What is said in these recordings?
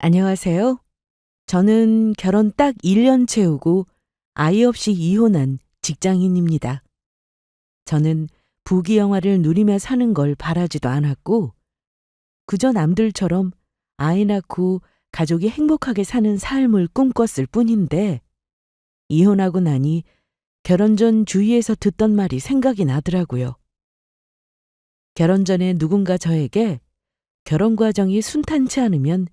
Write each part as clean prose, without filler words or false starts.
안녕하세요. 저는 결혼 딱 1년 채우고 아이 없이 이혼한 직장인입니다. 저는 부귀영화를 누리며 사는 걸 바라지도 않았고, 그저 남들처럼 아이 낳고 가족이 행복하게 사는 삶을 꿈꿨을 뿐인데, 이혼하고 나니 결혼 전 주위에서 듣던 말이 생각이 나더라고요. 결혼 전에 누군가 저에게 결혼 과정이 순탄치 않으면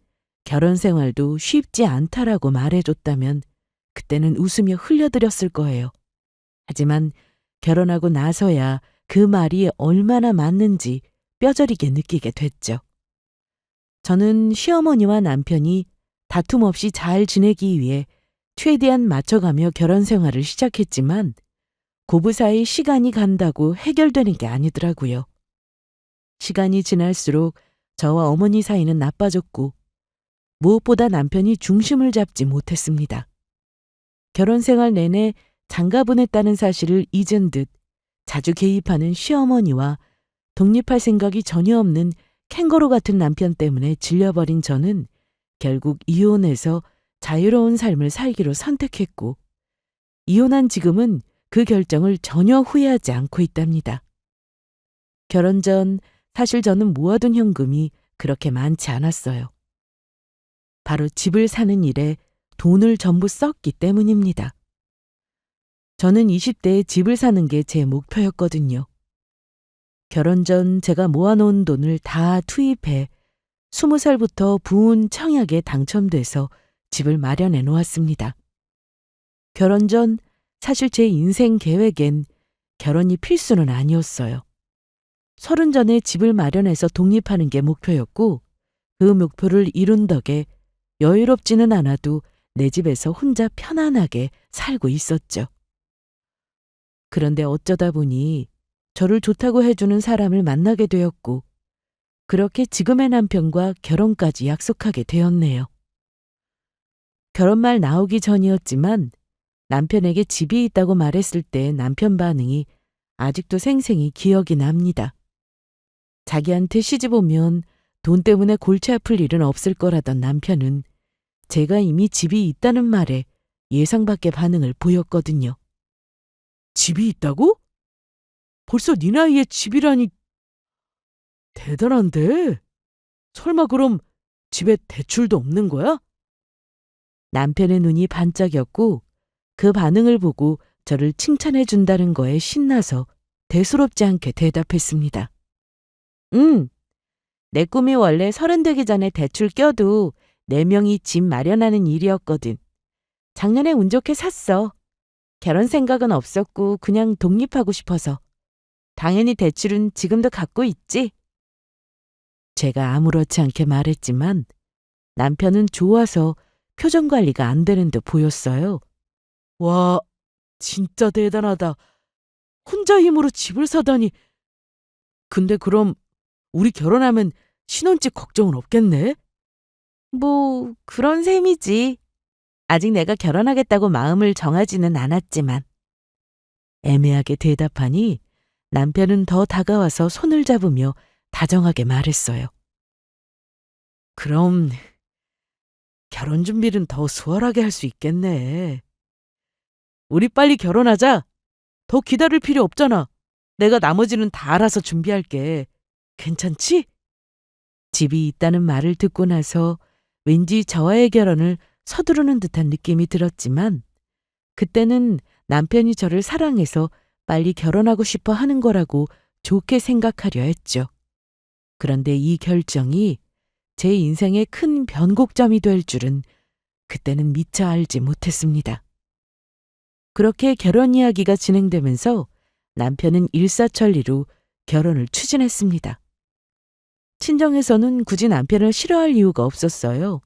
결혼 생활도 쉽지 않다라고 말해줬다면 그때는 웃으며 흘려들었을 거예요. 하지만 결혼하고 나서야 그 말이 얼마나 맞는지 뼈저리게 느끼게 됐죠. 저는 시어머니와 남편이 다툼 없이 잘 지내기 위해 최대한 맞춰가며 결혼 생활을 시작했지만 고부 사이 시간이 간다고 해결되는 게 아니더라고요. 시간이 지날수록 저와 어머니 사이는 나빠졌고 무엇보다 남편이 중심을 잡지 못했습니다. 결혼 생활 내내 장가보냈다는 사실을 잊은 듯 자주 개입하는 시어머니와 독립할 생각이 전혀 없는 캥거루 같은 남편 때문에 질려버린 저는 결국 이혼해서 자유로운 삶을 살기로 선택했고, 이혼한 지금은 그 결정을 전혀 후회하지 않고 있답니다. 결혼 전 사실 저는 모아둔 현금이 그렇게 많지 않았어요. 바로 집을 사는 일에 돈을 전부 썼기 때문입니다. 저는 20대에 집을 사는 게 제 목표였거든요. 결혼 전 제가 모아놓은 돈을 다 투입해 20살부터 부운 청약에 당첨돼서 집을 마련해 놓았습니다. 결혼 전 사실 제 인생 계획엔 결혼이 필수는 아니었어요. 30 전에 집을 마련해서 독립하는 게 목표였고, 그 목표를 이룬 덕에 여유롭지는 않아도 내 집에서 혼자 편안하게 살고 있었죠. 그런데 어쩌다 보니 저를 좋다고 해주는 사람을 만나게 되었고, 그렇게 지금의 남편과 결혼까지 약속하게 되었네요. 결혼 말 나오기 전이었지만 남편에게 집이 있다고 말했을 때 남편 반응이 아직도 생생히 기억이 납니다. 자기한테 시집 오면 돈 때문에 골치 아플 일은 없을 거라던 남편은 제가 이미 집이 있다는 말에 예상 밖의 반응을 보였거든요. 집이 있다고? 벌써 네 나이에 집이라니 대단한데? 설마 그럼 집에 대출도 없는 거야? 남편의 눈이 반짝였고 그 반응을 보고 저를 칭찬해 준다는 거에 신나서 대수롭지 않게 대답했습니다. 응, 내 꿈이 원래 30 되기 전에 대출 껴도 4명이 집 마련하는 일이었거든. 작년에 운 좋게 샀어. 결혼 생각은 없었고 그냥 독립하고 싶어서. 당연히 대출은 지금도 갖고 있지? 제가 아무렇지 않게 말했지만 남편은 좋아서 표정 관리가 안 되는 듯 보였어요. 와, 진짜 대단하다. 혼자 힘으로 집을 사다니. 근데 그럼 우리 결혼하면 신혼집 걱정은 없겠네? 뭐 그런 셈이지. 아직 내가 결혼하겠다고 마음을 정하지는 않았지만. 애매하게 대답하니 남편은 더 다가와서 손을 잡으며 다정하게 말했어요. 그럼 결혼 준비는 더 수월하게 할 수 있겠네. 우리 빨리 결혼하자. 더 기다릴 필요 없잖아. 내가 나머지는 다 알아서 준비할게. 괜찮지? 집이 있다는 말을 듣고 나서 왠지 저와의 결혼을 서두르는 듯한 느낌이 들었지만, 그때는 남편이 저를 사랑해서 빨리 결혼하고 싶어 하는 거라고 좋게 생각하려 했죠. 그런데 이 결정이 제 인생의 큰 변곡점이 될 줄은 그때는 미처 알지 못했습니다. 그렇게 결혼 이야기가 진행되면서 남편은 일사천리로 결혼을 추진했습니다. 친정에서는 굳이 남편을 싫어할 이유가 없었어요.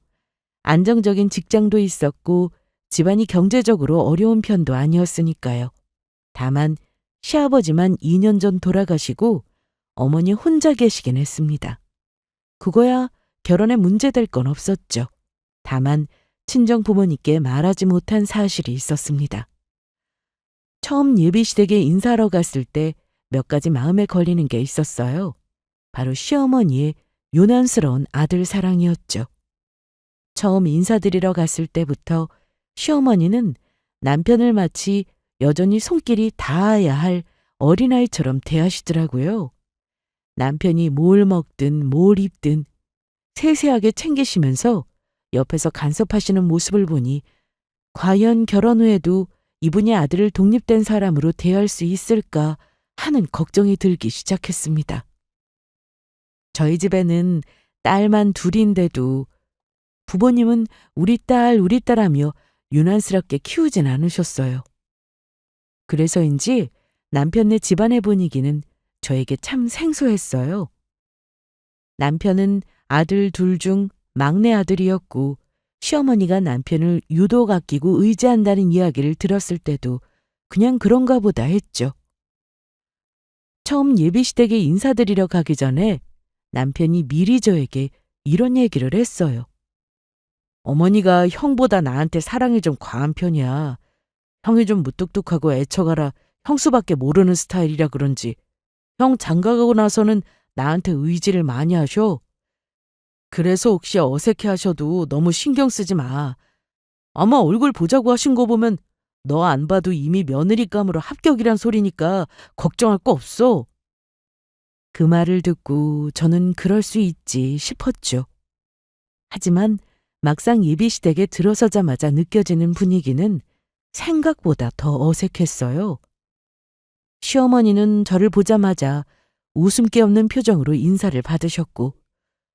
안정적인 직장도 있었고 집안이 경제적으로 어려운 편도 아니었으니까요. 다만 시아버지만 2년 전 돌아가시고 어머니 혼자 계시긴 했습니다. 그거야 결혼에 문제될 건 없었죠. 다만 친정 부모님께 말하지 못한 사실이 있었습니다. 처음 예비시댁에 인사하러 갔을 때 몇 가지 마음에 걸리는 게 있었어요. 바로 시어머니의 요란스러운 아들 사랑이었죠. 처음 인사드리러 갔을 때부터 시어머니는 남편을 마치 여전히 손길이 닿아야 할 어린아이처럼 대하시더라고요. 남편이 뭘 먹든 뭘 입든 세세하게 챙기시면서 옆에서 간섭하시는 모습을 보니 과연 결혼 후에도 이분이 아들을 독립된 사람으로 대할 수 있을까 하는 걱정이 들기 시작했습니다. 저희 집에는 딸만 둘인데도 부모님은 우리 딸 하며 유난스럽게 키우진 않으셨어요. 그래서인지 남편네 집안의 분위기는 저에게 참 생소했어요. 남편은 아들 둘 중 막내 아들이었고 시어머니가 남편을 유독 아끼고 의지한다는 이야기를 들었을 때도 그냥 그런가 보다 했죠. 처음 예비시댁에 인사드리러 가기 전에 남편이 미리 저에게 이런 얘기를 했어요. 어머니가 형보다 나한테 사랑이 좀 과한 편이야. 형이 좀 무뚝뚝하고 애처가라 형수밖에 모르는 스타일이라 그런지 형 장가가고 나서는 나한테 의지를 많이 하셔. 그래서 혹시 어색해 하셔도 너무 신경 쓰지 마. 아마 얼굴 보자고 하신 거 보면 너 안 봐도 이미 며느리감으로 합격이란 소리니까 걱정할 거 없어. 그 말을 듣고 저는 그럴 수 있지 싶었죠. 하지만 막상 예비시댁에 들어서자마자 느껴지는 분위기는 생각보다 더 어색했어요. 시어머니는 저를 보자마자 웃음기 없는 표정으로 인사를 받으셨고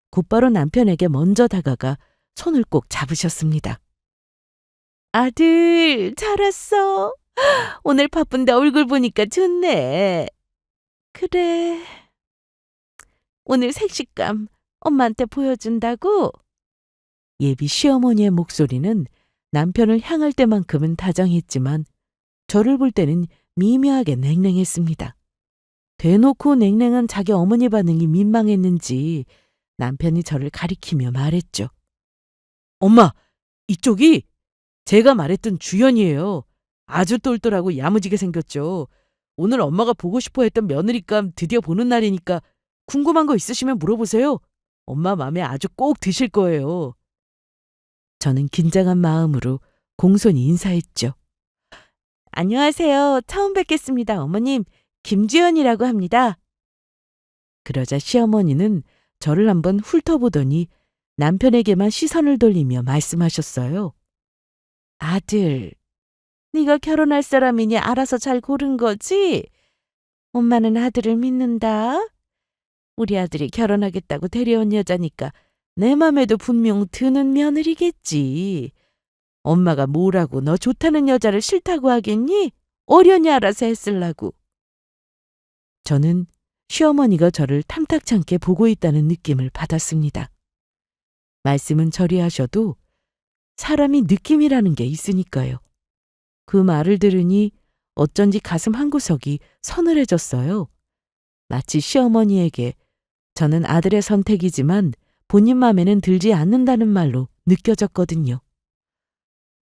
곧바로 남편에게 먼저 다가가 손을 꼭 잡으셨습니다. 아들, 잘 왔어. 오늘 바쁜데 얼굴 보니까 좋네. 그래. 오늘 색식감 엄마한테 보여준다고? 예비 시어머니의 목소리는 남편을 향할 때만큼은 다정했지만 저를 볼 때는 미묘하게 냉랭했습니다. 대놓고 냉랭한 자기 어머니 반응이 민망했는지 남편이 저를 가리키며 말했죠. 엄마, 이쪽이 제가 말했던 주연이에요. 아주 똘똘하고 야무지게 생겼죠. 오늘 엄마가 보고 싶어 했던 며느리감 드디어 보는 날이니까 궁금한 거 있으시면 물어보세요. 엄마 맘에 아주 꼭 드실 거예요. 저는 긴장한 마음으로 공손히 인사했죠. 안녕하세요. 처음 뵙겠습니다, 어머님. 김주연이라고 합니다. 그러자 시어머니는 저를 한번 훑어보더니 남편에게만 시선을 돌리며 말씀하셨어요. 아들, 네가 결혼할 사람이니 알아서 잘 고른 거지? 엄마는 아들을 믿는다. 우리 아들이 결혼하겠다고 데려온 여자니까 내 맘에도 분명 드는 며느리겠지. 엄마가 뭐라고 너 좋다는 여자를 싫다고 하겠니? 어련히 알아서 했을라고. 저는 시어머니가 저를 탐탁치 않게 보고 있다는 느낌을 받았습니다. 말씀은 저리 하셔도 사람이 느낌이라는 게 있으니까요. 그 말을 들으니 어쩐지 가슴 한구석이 서늘해졌어요. 마치 시어머니에게 저는 아들의 선택이지만 본인 맘에는 들지 않는다는 말로 느껴졌거든요.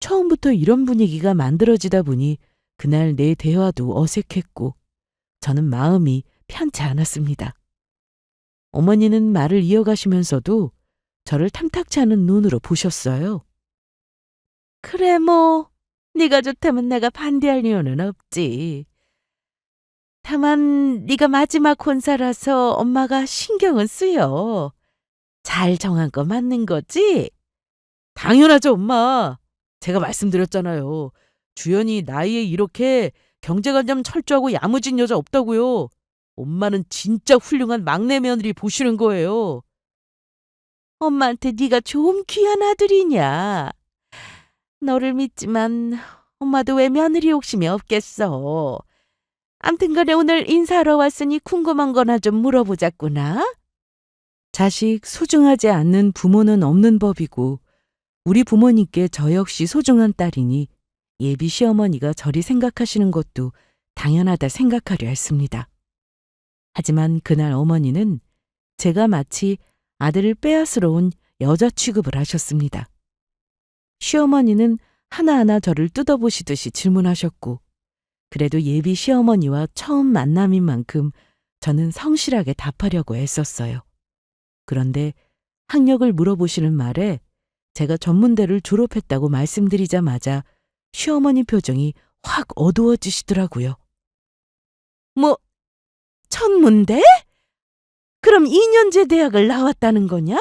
처음부터 이런 분위기가 만들어지다 보니 그날 내 대화도 어색했고 저는 마음이 편치 않았습니다. 어머니는 말을 이어가시면서도 저를 탐탁치 않은 눈으로 보셨어요. 그래 뭐 네가 좋다면 내가 반대할 이유는 없지. 다만 네가 마지막 혼사라서 엄마가 신경은 쓰여. 잘 정한 거 맞는 거지? 당연하죠, 엄마. 제가 말씀드렸잖아요. 주연이 나이에 이렇게 경제관념 철저하고 야무진 여자 없다고요. 엄마는 진짜 훌륭한 막내 며느리 보시는 거예요. 엄마한테 네가 좀 귀한 아들이냐? 너를 믿지만 엄마도 왜 며느리 욕심이 없겠어. 암튼 간에 오늘 인사하러 왔으니 궁금한 거나 좀 물어보자꾸나. 자식 소중하지 않는 부모는 없는 법이고 우리 부모님께 저 역시 소중한 딸이니 예비 시어머니가 저리 생각하시는 것도 당연하다 생각하려 했습니다. 하지만 그날 어머니는 제가 마치 아들을 빼앗으러 온 여자 취급을 하셨습니다. 시어머니는 하나하나 저를 뜯어보시듯이 질문하셨고 그래도 예비 시어머니와 처음 만남인 만큼 저는 성실하게 답하려고 애썼어요. 그런데 학력을 물어보시는 말에 제가 전문대를 졸업했다고 말씀드리자마자 시어머니 표정이 확 어두워지시더라고요. 뭐, 천문대? 그럼 2년제 대학을 나왔다는 거냐?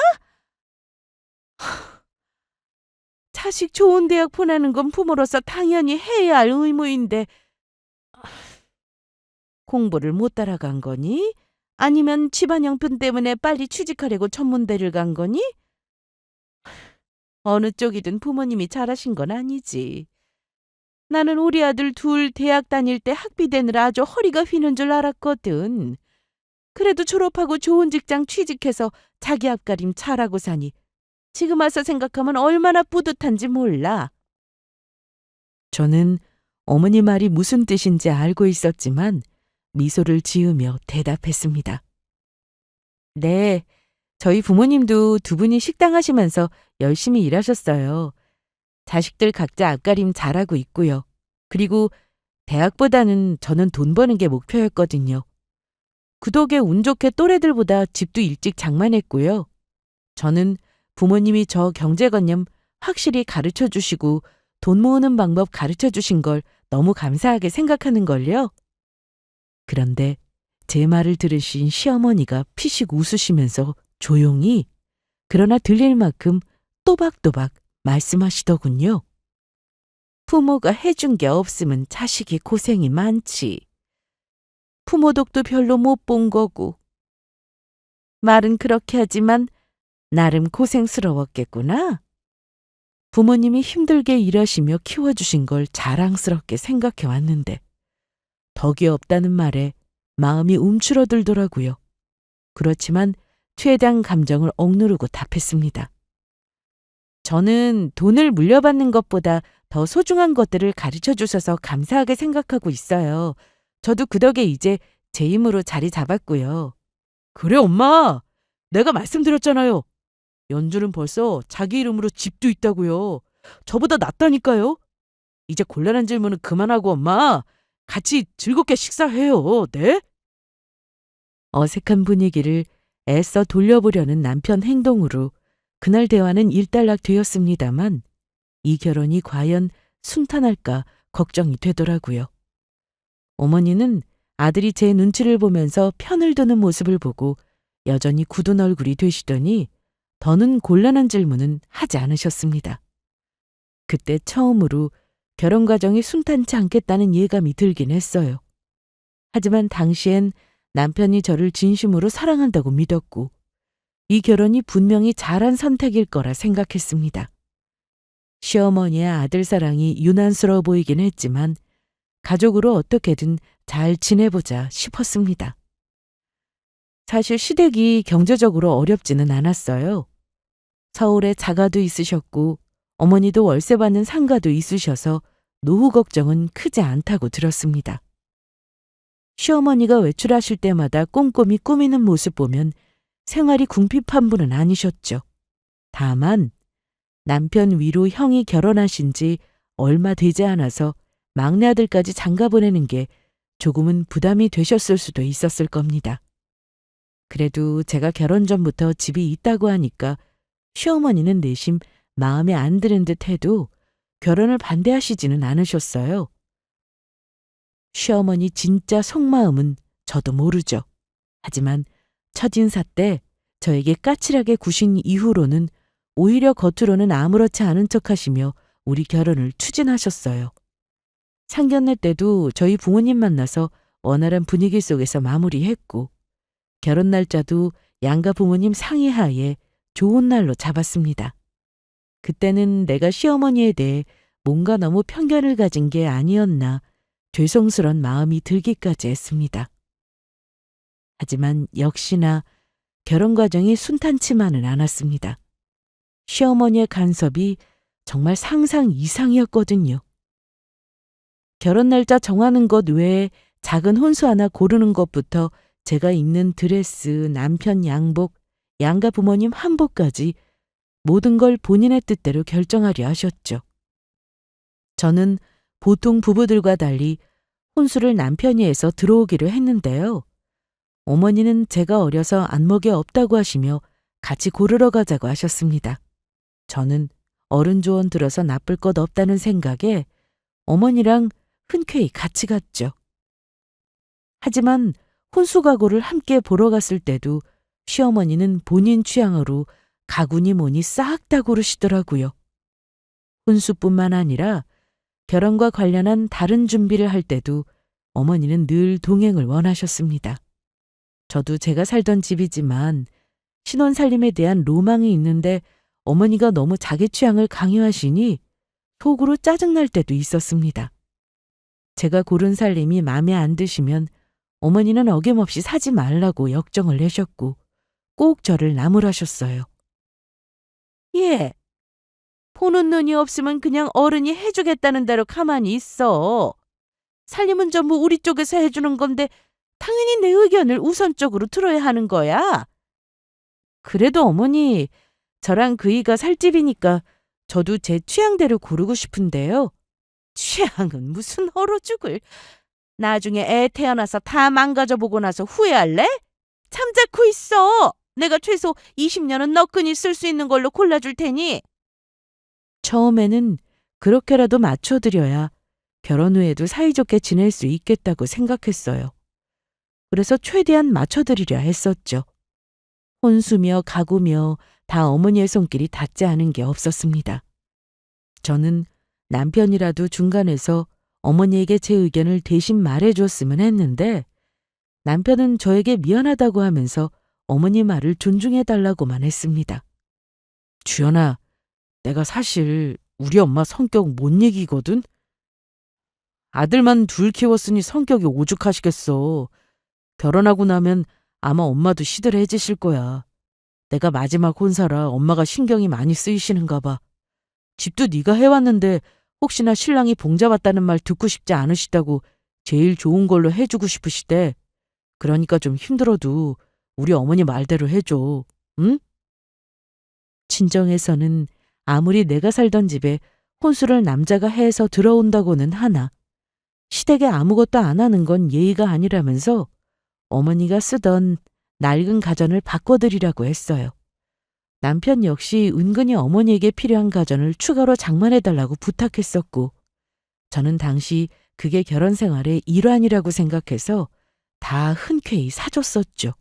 자식 좋은 대학 보내는 건 부모로서 당연히 해야 할 의무인데 공부를 못 따라간 거니? 아니면 집안 형편 때문에 빨리 취직하려고 천문대를 간 거니? 어느 쪽이든 부모님이 잘하신 건 아니지. 나는 우리 아들 둘 대학 다닐 때 학비 대느라 아주 허리가 휘는 줄 알았거든. 그래도 졸업하고 좋은 직장 취직해서 자기 앞가림 잘하고 사니 지금 와서 생각하면 얼마나 뿌듯한지 몰라. 저는 어머니 말이 무슨 뜻인지 알고 있었지만 미소를 지으며 대답했습니다. 네, 저희 부모님도 두 분이 식당 하시면서 열심히 일하셨어요. 자식들 각자 앞가림 잘하고 있고요. 그리고 대학보다는 저는 돈 버는 게 목표였거든요. 그 덕에 운 좋게 또래들보다 집도 일찍 장만했고요. 저는 부모님이 저 경제관념 확실히 가르쳐 주시고 돈 모으는 방법 가르쳐 주신 걸 너무 감사하게 생각하는 걸요. 그런데 제 말을 들으신 시어머니가 피식 웃으시면서 조용히 그러나 들릴 만큼 또박또박 말씀하시더군요. 부모가 해준 게 없으면 자식이 고생이 많지. 부모 덕도 별로 못 본 거고. 말은 그렇게 하지만 나름 고생스러웠겠구나. 부모님이 힘들게 일하시며 키워주신 걸 자랑스럽게 생각해 왔는데 덕이 없다는 말에 마음이 움츠러들더라고요. 그렇지만 최대한 감정을 억누르고 답했습니다. 저는 돈을 물려받는 것보다 더 소중한 것들을 가르쳐 주셔서 감사하게 생각하고 있어요. 저도 그 덕에 이제 제 힘으로 자리 잡았고요. 그래, 엄마. 내가 말씀드렸잖아요. 연주는 벌써 자기 이름으로 집도 있다고요. 저보다 낫다니까요. 이제 곤란한 질문은 그만하고 엄마. 같이 즐겁게 식사해요. 네? 어색한 분위기를 애써 돌려보려는 남편 행동으로 그날 대화는 일단락되었습니다만 이 결혼이 과연 순탄할까 걱정이 되더라고요. 어머니는 아들이 제 눈치를 보면서 편을 드는 모습을 보고 여전히 굳은 얼굴이 되시더니 더는 곤란한 질문은 하지 않으셨습니다. 그때 처음으로 결혼 과정이 순탄치 않겠다는 예감이 들긴 했어요. 하지만 당시엔 남편이 저를 진심으로 사랑한다고 믿었고 이 결혼이 분명히 잘한 선택일 거라 생각했습니다. 시어머니의 아들 사랑이 유난스러워 보이긴 했지만 가족으로 어떻게든 잘 지내보자 싶었습니다. 사실 시댁이 경제적으로 어렵지는 않았어요. 서울에 자가도 있으셨고 어머니도 월세 받는 상가도 있으셔서 노후 걱정은 크지 않다고 들었습니다. 시어머니가 외출하실 때마다 꼼꼼히 꾸미는 모습 보면 생활이 궁핍한 분은 아니셨죠. 다만 남편 위로 형이 결혼하신 지 얼마 되지 않아서 막내 아들까지 장가 보내는 게 조금은 부담이 되셨을 수도 있었을 겁니다. 그래도 제가 결혼 전부터 집이 있다고 하니까 시어머니는 내심 마음에 안 드는 듯 해도 결혼을 반대하시지는 않으셨어요. 시어머니 진짜 속마음은 저도 모르죠. 하지만 첫인사 때 저에게 까칠하게 구신 이후로는 오히려 겉으로는 아무렇지 않은 척하시며 우리 결혼을 추진하셨어요. 상견례 때도 저희 부모님 만나서 원활한 분위기 속에서 마무리했고 결혼 날짜도 양가 부모님 상의하에 좋은 날로 잡았습니다. 그때는 내가 시어머니에 대해 뭔가 너무 편견을 가진 게 아니었나 죄송스런 마음이 들기까지 했습니다. 하지만 역시나 결혼 과정이 순탄치만은 않았습니다. 시어머니의 간섭이 정말 상상 이상이었거든요. 결혼 날짜 정하는 것 외에 작은 혼수 하나 고르는 것부터 제가 입는 드레스, 남편 양복, 양가 부모님 한복까지 모든 걸 본인의 뜻대로 결정하려 하셨죠. 저는 보통 부부들과 달리 혼수를 남편이 해서 들어오기로 했는데요. 어머니는 제가 어려서 안목이 없다고 하시며 같이 고르러 가자고 하셨습니다. 저는 어른 조언 들어서 나쁠 것 없다는 생각에 어머니랑 흔쾌히 같이 갔죠. 하지만 혼수가구를 함께 보러 갔을 때도 시어머니는 본인 취향으로 가구니 뭐니 싹 다 고르시더라고요. 혼수뿐만 아니라 결혼과 관련한 다른 준비를 할 때도 어머니는 늘 동행을 원하셨습니다. 저도 제가 살던 집이지만 신혼 살림에 대한 로망이 있는데 어머니가 너무 자기 취향을 강요하시니 속으로 짜증날 때도 있었습니다. 제가 고른 살림이 마음에 안 드시면 어머니는 어김없이 사지 말라고 역정을 내셨고 꼭 저를 나무라셨어요. 예, 보는 눈이 없으면 그냥 어른이 해주겠다는 대로 가만히 있어. 살림은 전부 우리 쪽에서 해주는 건데 당연히 내 의견을 우선적으로 들어야 하는 거야. 그래도 어머니, 저랑 그이가 살 집이니까 저도 제 취향대로 고르고 싶은데요. 취향은 무슨 얼어 죽을. 나중에 애 태어나서 다 망가져보고 나서 후회할래? 잠자코 있어. 내가 최소 20년은 너끈히 쓸 수 있는 걸로 골라줄 테니. 처음에는 그렇게라도 맞춰드려야 결혼 후에도 사이좋게 지낼 수 있겠다고 생각했어요. 그래서 최대한 맞춰드리려 했었죠. 혼수며 가구며 다 어머니의 손길이 닿지 않은 게 없었습니다. 저는 남편이라도 중간에서 어머니에게 제 의견을 대신 말해줬으면 했는데 남편은 저에게 미안하다고 하면서 어머니 말을 존중해달라고만 했습니다. 주연아, 내가 사실 우리 엄마 성격 못 이기거든? 아들만 둘 키웠으니 성격이 오죽하시겠어. 결혼하고 나면 아마 엄마도 시들해지실 거야. 내가 마지막 혼사라 엄마가 신경이 많이 쓰이시는가 봐. 집도 네가 해왔는데 혹시나 신랑이 봉잡았다는 말 듣고 싶지 않으시다고 제일 좋은 걸로 해주고 싶으시대. 그러니까 좀 힘들어도 우리 어머니 말대로 해줘. 응? 친정에서는 아무리 내가 살던 집에 혼수를 남자가 해서 들어온다고는 하나 시댁에 아무것도 안 하는 건 예의가 아니라면서 어머니가 쓰던 낡은 가전을 바꿔드리라고 했어요. 남편 역시 은근히 어머니에게 필요한 가전을 추가로 장만해달라고 부탁했었고 저는 당시 그게 결혼 생활의 일환이라고 생각해서 다 흔쾌히 사줬었죠.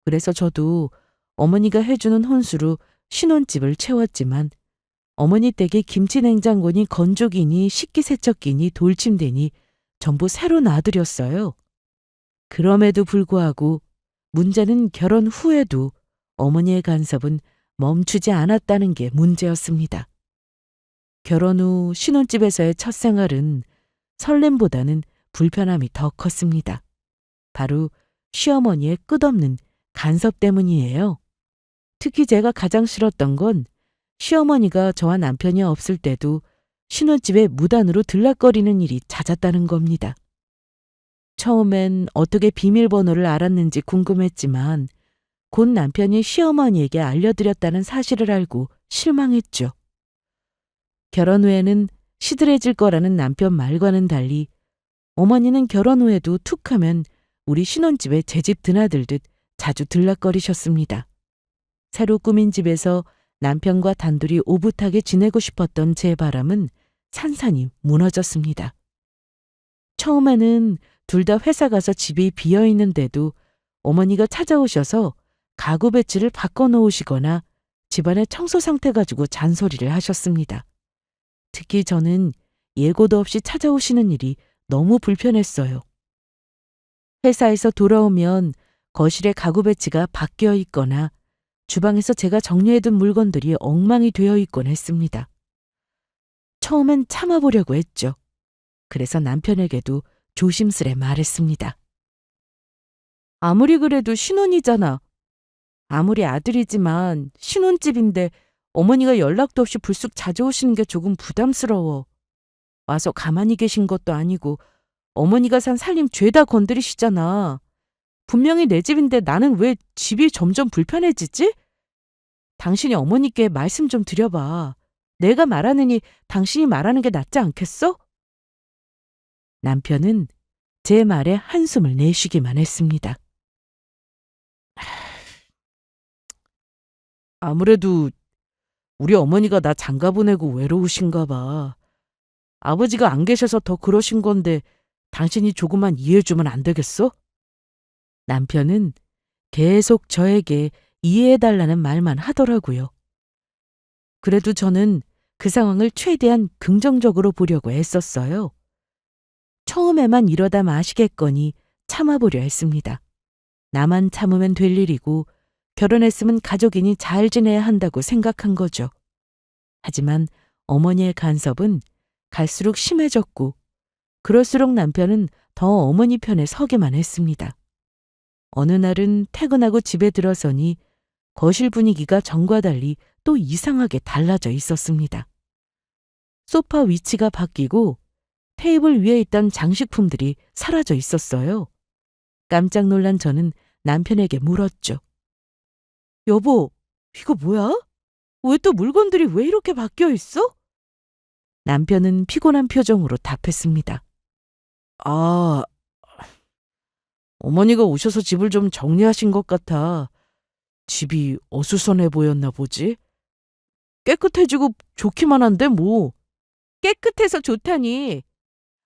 그래서 저도 어머니가 해주는 혼수로 신혼집을 채웠지만 어머니 댁에 김치냉장고니 건조기니 식기세척기니 돌침대니 전부 새로 놔드렸어요. 그럼에도 불구하고 문제는 결혼 후에도 어머니의 간섭은 멈추지 않았다는 게 문제였습니다. 결혼 후 신혼집에서의 첫 생활은 설렘보다는 불편함이 더 컸습니다. 바로 시어머니의 끝없는 간섭 때문이에요. 특히 제가 가장 싫었던 건 시어머니가 저와 남편이 없을 때도 신혼집에 무단으로 들락거리는 일이 잦았다는 겁니다. 처음엔 어떻게 비밀번호를 알았는지 궁금했지만 곧 남편이 시어머니에게 알려드렸다는 사실을 알고 실망했죠. 결혼 후에는 시들해질 거라는 남편 말과는 달리 어머니는 결혼 후에도 툭하면 우리 신혼집에 제 집 드나들듯 자주 들락거리셨습니다. 새로 꾸민 집에서 남편과 단둘이 오붓하게 지내고 싶었던 제 바람은 산산이 무너졌습니다. 처음에는 둘 다 회사 가서 집이 비어 있는데도 어머니가 찾아오셔서 가구 배치를 바꿔놓으시거나 집안의 청소 상태 가지고 잔소리를 하셨습니다. 특히 저는 예고도 없이 찾아오시는 일이 너무 불편했어요. 회사에서 돌아오면 거실에 가구 배치가 바뀌어 있거나 주방에서 제가 정리해둔 물건들이 엉망이 되어 있곤 했습니다. 처음엔 참아보려고 했죠. 그래서 남편에게도 조심스레 말했습니다. 아무리 그래도 신혼이잖아. 아무리 아들이지만 신혼집인데 어머니가 연락도 없이 불쑥 찾아오시는 게 조금 부담스러워. 와서 가만히 계신 것도 아니고 어머니가 산 살림 죄다 건드리시잖아. 분명히 내 집인데 나는 왜 집이 점점 불편해지지? 당신이 어머니께 말씀 좀 드려봐. 내가 말하느니 당신이 말하는 게 낫지 않겠어? 남편은 제 말에 한숨을 내쉬기만 했습니다. 아무래도 우리 어머니가 나 장가 보내고 외로우신가 봐. 아버지가 안 계셔서 더 그러신 건데 당신이 조금만 이해해주면 안 되겠어? 남편은 계속 저에게 이해해달라는 말만 하더라고요. 그래도 저는 그 상황을 최대한 긍정적으로 보려고 애썼어요. 처음에만 이러다 마시겠거니 참아보려 했습니다. 나만 참으면 될 일이고 결혼했으면 가족이니 잘 지내야 한다고 생각한 거죠. 하지만 어머니의 간섭은 갈수록 심해졌고 그럴수록 남편은 더 어머니 편에 서기만 했습니다. 어느 날은 퇴근하고 집에 들어서니 거실 분위기가 전과 달리 또 이상하게 달라져 있었습니다. 소파 위치가 바뀌고 테이블 위에 있던 장식품들이 사라져 있었어요. 깜짝 놀란 저는 남편에게 물었죠. 여보, 이거 뭐야? 왜 또 물건들이 왜 이렇게 바뀌어 있어? 남편은 피곤한 표정으로 답했습니다. 아, 어머니가 오셔서 집을 좀 정리하신 것 같아. 집이 어수선해 보였나 보지? 깨끗해지고 좋기만 한데 뭐. 깨끗해서 좋다니.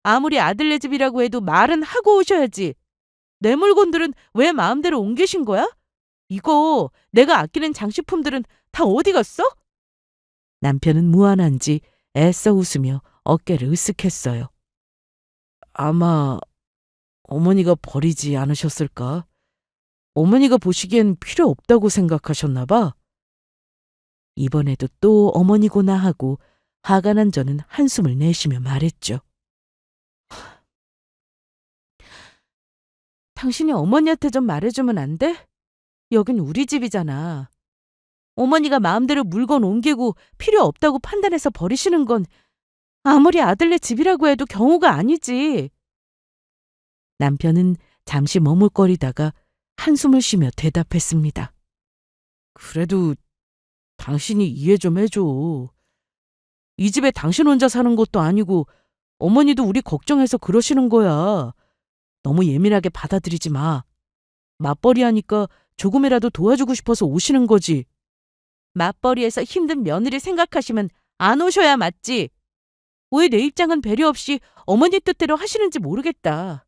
아무리 아들네 집이라고 해도 말은 하고 오셔야지. 내 물건들은 왜 마음대로 옮기신 거야? 이거 내가 아끼는 장식품들은 다 어디 갔어? 남편은 무안한지 애써 웃으며 어깨를 으쓱했어요. 아마 어머니가 버리지 않으셨을까? 어머니가 보시기엔 필요 없다고 생각하셨나 봐. 이번에도 또 어머니구나 하고 화가 난 저는 한숨을 내쉬며 말했죠. 당신이 어머니한테 좀 말해주면 안 돼? 여긴 우리 집이잖아. 어머니가 마음대로 물건 옮기고 필요 없다고 판단해서 버리시는 건 아무리 아들네 집이라고 해도 경우가 아니지. 남편은 잠시 머뭇거리다가 한숨을 쉬며 대답했습니다. 그래도 당신이 이해 좀 해줘. 이 집에 당신 혼자 사는 것도 아니고 어머니도 우리 걱정해서 그러시는 거야. 너무 예민하게 받아들이지 마. 맞벌이 하니까 조금이라도 도와주고 싶어서 오시는 거지. 맞벌이에서 힘든 며느리 생각하시면 안 오셔야 맞지. 왜 내 입장은 배려 없이 어머니 뜻대로 하시는지 모르겠다.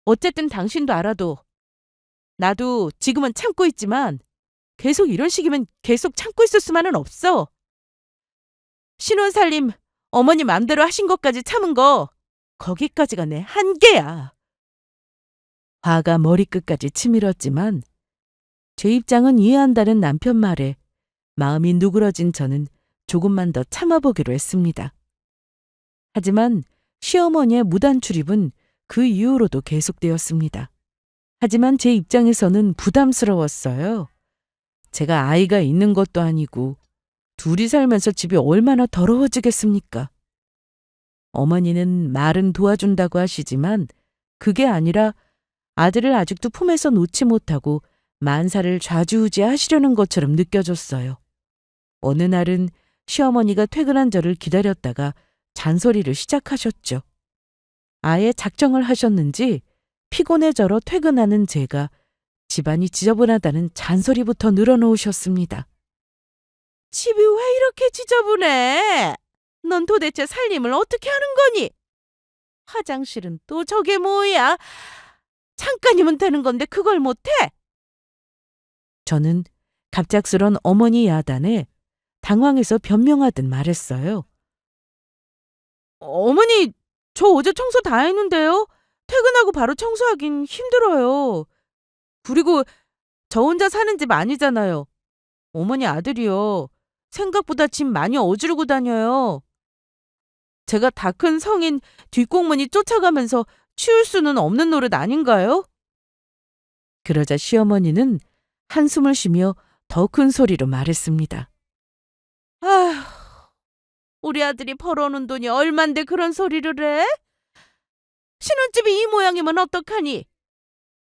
어쨌든 당신도 알아도 나도 지금은 참고 있지만 계속 이런 식이면 계속 참고 있을 수만은 없어. 신혼살림 어머니 맘대로 하신 것까지 참은 거 거기까지가 내 한계야. 화가 머리끝까지 치밀었지만 제 입장은 이해한다는 남편 말에 마음이 누그러진 저는 조금만 더 참아보기로 했습니다. 하지만 시어머니의 무단 출입은 그 이후로도 계속되었습니다. 하지만 제 입장에서는 부담스러웠어요. 제가 아이가 있는 것도 아니고 둘이 살면서 집이 얼마나 더러워지겠습니까? 어머니는 말은 도와준다고 하시지만 그게 아니라 아들을 아직도 품에서 놓지 못하고 만사를 좌지우지하시려는 것처럼 느껴졌어요. 어느 날은 시어머니가 퇴근한 저를 기다렸다가 잔소리를 시작하셨죠. 아예 작정을 하셨는지 피곤해져러 퇴근하는 제가 집안이 지저분하다는 잔소리부터 늘어놓으셨습니다. 집이 왜 이렇게 지저분해? 넌 도대체 살림을 어떻게 하는 거니? 화장실은 또 저게 뭐야? 잠깐이면 되는 건데 그걸 못해? 저는 갑작스런 어머니 야단에 당황해서 변명하듯 말했어요. 어머니, 저 어제 청소 다 했는데요. 퇴근하고 바로 청소하긴 힘들어요. 그리고 저 혼자 사는 집 아니잖아요. 어머니 아들이요. 생각보다 짐 많이 어지르고 다녀요. 제가 다 큰 성인 뒷공무니 쫓아가면서 치울 수는 없는 노릇 아닌가요? 그러자 시어머니는 한숨을 쉬며 더 큰 소리로 말했습니다. 아휴, 우리 아들이 벌어오는 돈이 얼만데 그런 소리를 해? 신혼집이 이 모양이면 어떡하니?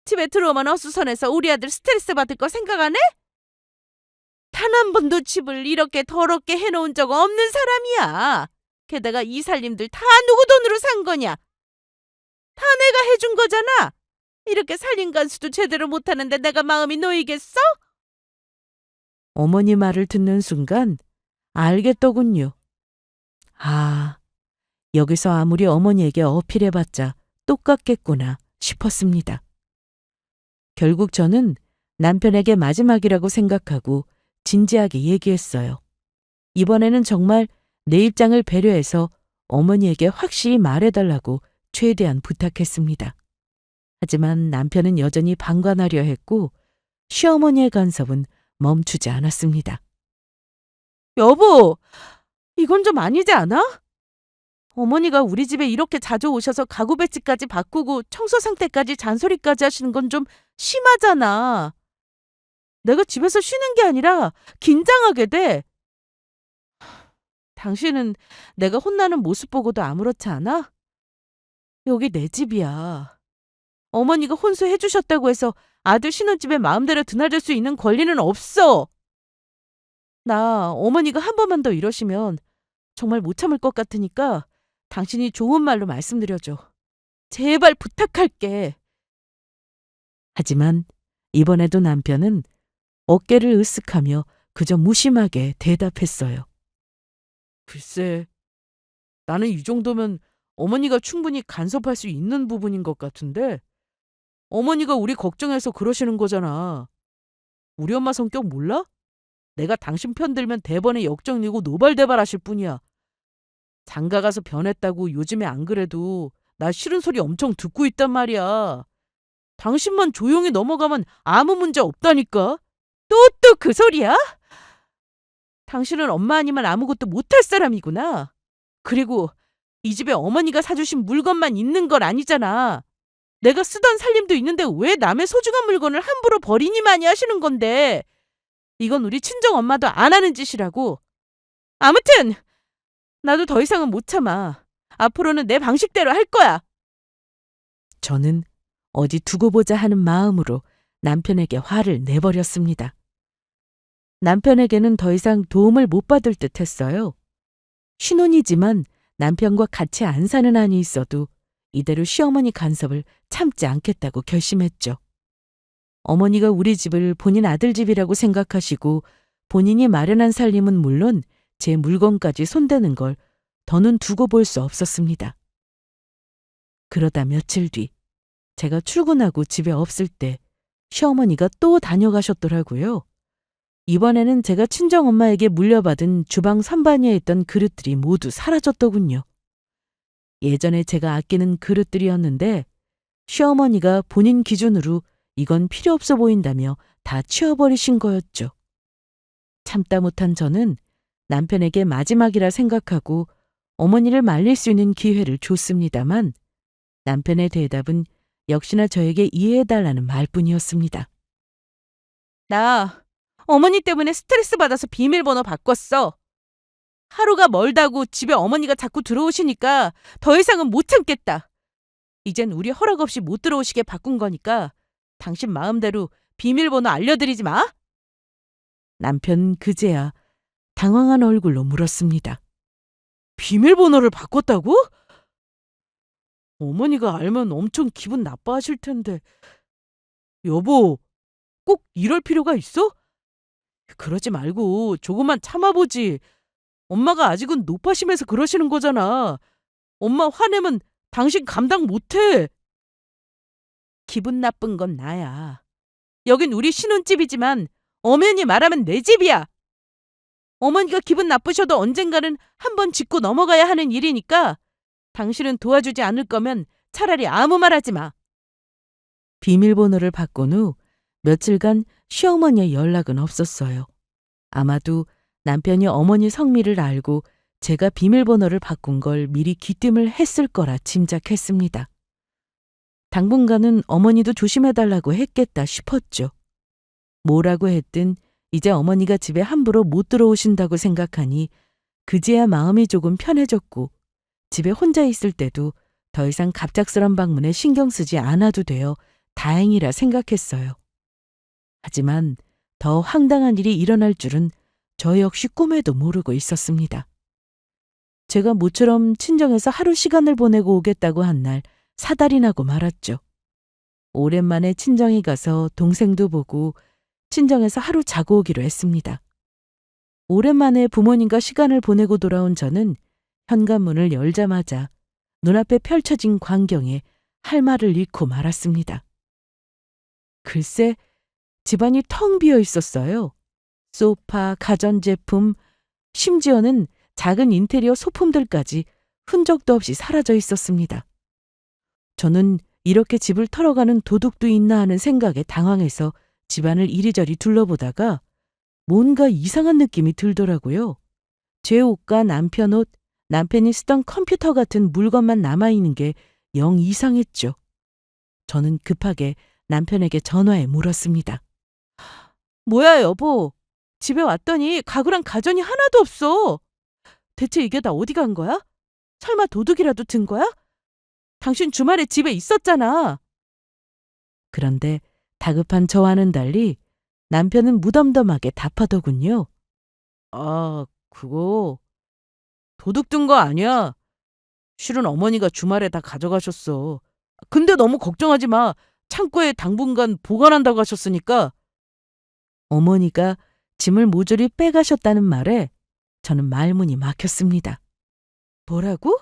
집에 들어오면 어수선해서 우리 아들 스트레스 받을 거 생각 안 해? 단 한 번도 집을 이렇게 더럽게 해놓은 적 없는 사람이야. 게다가 이 살림들 다 누구 돈으로 산 거냐? 다 내가 해준 거잖아. 이렇게 살림 간수도 제대로 못하는데 내가 마음이 놓이겠어? 어머니 말을 듣는 순간 알겠더군요. 아, 여기서 아무리 어머니에게 어필해봤자 똑같겠구나 싶었습니다. 결국 저는 남편에게 마지막이라고 생각하고 진지하게 얘기했어요. 이번에는 정말 내 입장을 배려해서 어머니에게 확실히 말해달라고 최대한 부탁했습니다. 하지만 남편은 여전히 방관하려 했고 시어머니의 간섭은 멈추지 않았습니다. 여보, 이건 좀 아니지 않아? 어머니가 우리 집에 이렇게 자주 오셔서 가구 배치까지 바꾸고 청소 상태까지 잔소리까지 하시는 건 좀 심하잖아. 내가 집에서 쉬는 게 아니라 긴장하게 돼. 당신은 내가 혼나는 모습 보고도 아무렇지 않아? 여기 내 집이야. 어머니가 혼수해 주셨다고 해서 아들 신혼집에 마음대로 드나들 수 있는 권리는 없어. 나 어머니가 한 번만 더 이러시면 정말 못 참을 것 같으니까 당신이 좋은 말로 말씀드려줘. 제발 부탁할게. 하지만 이번에도 남편은 어깨를 으쓱하며 그저 무심하게 대답했어요. 글쎄, 나는 이 정도면 어머니가 충분히 간섭할 수 있는 부분인 것 같은데 어머니가 우리 걱정해서 그러시는 거잖아. 우리 엄마 성격 몰라? 내가 당신 편 들면 대번에 역정리고 노발대발하실 뿐이야. 장가 가서 변했다고 요즘에 안 그래도 나 싫은 소리 엄청 듣고 있단 말이야. 당신만 조용히 넘어가면 아무 문제 없다니까. 또 그 소리야? 당신은 엄마 아니면 아무것도 못할 사람이구나. 그리고 이 집에 어머니가 사주신 물건만 있는 건 아니잖아. 내가 쓰던 살림도 있는데 왜 남의 소중한 물건을 함부로 버리니마니 하시는 건데. 이건 우리 친정 엄마도 안 하는 짓이라고. 아무튼 나도 더 이상은 못 참아. 앞으로는 내 방식대로 할 거야. 저는 어디 두고 보자 하는 마음으로 남편에게 화를 내버렸습니다. 남편에게는 더 이상 도움을 못 받을 듯 했어요. 신혼이지만 남편과 같이 안 사는 한이 있어도 이대로 시어머니 간섭을 참지 않겠다고 결심했죠. 어머니가 우리 집을 본인 아들 집이라고 생각하시고 본인이 마련한 살림은 물론 제 물건까지 손대는 걸 더는 두고 볼 수 없었습니다. 그러다 며칠 뒤 제가 출근하고 집에 없을 때 시어머니가 또 다녀가셨더라고요. 이번에는 제가 친정엄마에게 물려받은 주방 선반위에 있던 그릇들이 모두 사라졌더군요. 예전에 제가 아끼는 그릇들이었는데 시어머니가 본인 기준으로 이건 필요 없어 보인다며 다 치워버리신 거였죠. 참다 못한 저는 남편에게 마지막이라 생각하고 어머니를 말릴 수 있는 기회를 줬습니다만 남편의 대답은 역시나 저에게 이해해달라는 말뿐이었습니다. 나 어머니 때문에 스트레스 받아서 비밀번호 바꿨어. 하루가 멀다고 집에 어머니가 자꾸 들어오시니까 더 이상은 못 참겠다. 이젠 우리 허락 없이 못 들어오시게 바꾼 거니까 당신 마음대로 비밀번호 알려드리지 마. 남편 그제야 당황한 얼굴로 물었습니다. 비밀번호를 바꿨다고? 어머니가 알면 엄청 기분 나빠하실 텐데. 여보, 꼭 이럴 필요가 있어? 그러지 말고 조금만 참아보지. 엄마가 아직은 노파심해서 그러시는 거잖아. 엄마 화내면 당신 감당 못해. 기분 나쁜 건 나야. 여긴 우리 신혼집이지만 엄연히 말하면 내 집이야. 어머니가 기분 나쁘셔도 언젠가는 한번 짚고 넘어가야 하는 일이니까 당신은 도와주지 않을 거면 차라리 아무 말 하지 마. 비밀번호를 바꾼 후 며칠간 시어머니의 연락은 없었어요. 아마도 남편이 어머니 성미를 알고 제가 비밀번호를 바꾼 걸 미리 귀띔을 했을 거라 짐작했습니다. 당분간은 어머니도 조심해달라고 했겠다 싶었죠. 뭐라고 했든 이제 어머니가 집에 함부로 못 들어오신다고 생각하니 그제야 마음이 조금 편해졌고 집에 혼자 있을 때도 더 이상 갑작스런 방문에 신경 쓰지 않아도 되어 다행이라 생각했어요. 하지만 더 황당한 일이 일어날 줄은 저 역시 꿈에도 모르고 있었습니다. 제가 모처럼 친정에서 하루 시간을 보내고 오겠다고 한 날 사달이 나고 말았죠. 오랜만에 친정에 가서 동생도 보고 친정에서 하루 자고 오기로 했습니다. 오랜만에 부모님과 시간을 보내고 돌아온 저는 현관문을 열자마자 눈앞에 펼쳐진 광경에 할 말을 잃고 말았습니다. 글쎄, 집안이 텅 비어 있었어요. 소파, 가전제품, 심지어는 작은 인테리어 소품들까지 흔적도 없이 사라져 있었습니다. 저는 이렇게 집을 털어가는 도둑도 있나 하는 생각에 당황해서 집안을 이리저리 둘러보다가 뭔가 이상한 느낌이 들더라고요. 제 옷과 남편 옷, 남편이 쓰던 컴퓨터 같은 물건만 남아있는 게 영 이상했죠. 저는 급하게 남편에게 전화해 물었습니다. 뭐야, 여보. 집에 왔더니 가구랑 가전이 하나도 없어. 대체 이게 다 어디 간 거야? 설마 도둑이라도 든 거야? 당신 주말에 집에 있었잖아. 그런데 다급한 저와는 달리 남편은 무덤덤하게 답하더군요. 아, 그거 도둑 든 거 아니야. 실은 어머니가 주말에 다 가져가셨어. 근데 너무 걱정하지 마. 창고에 당분간 보관한다고 하셨으니까. 어머니가 짐을 모조리 빼가셨다는 말에 저는 말문이 막혔습니다. 뭐라고?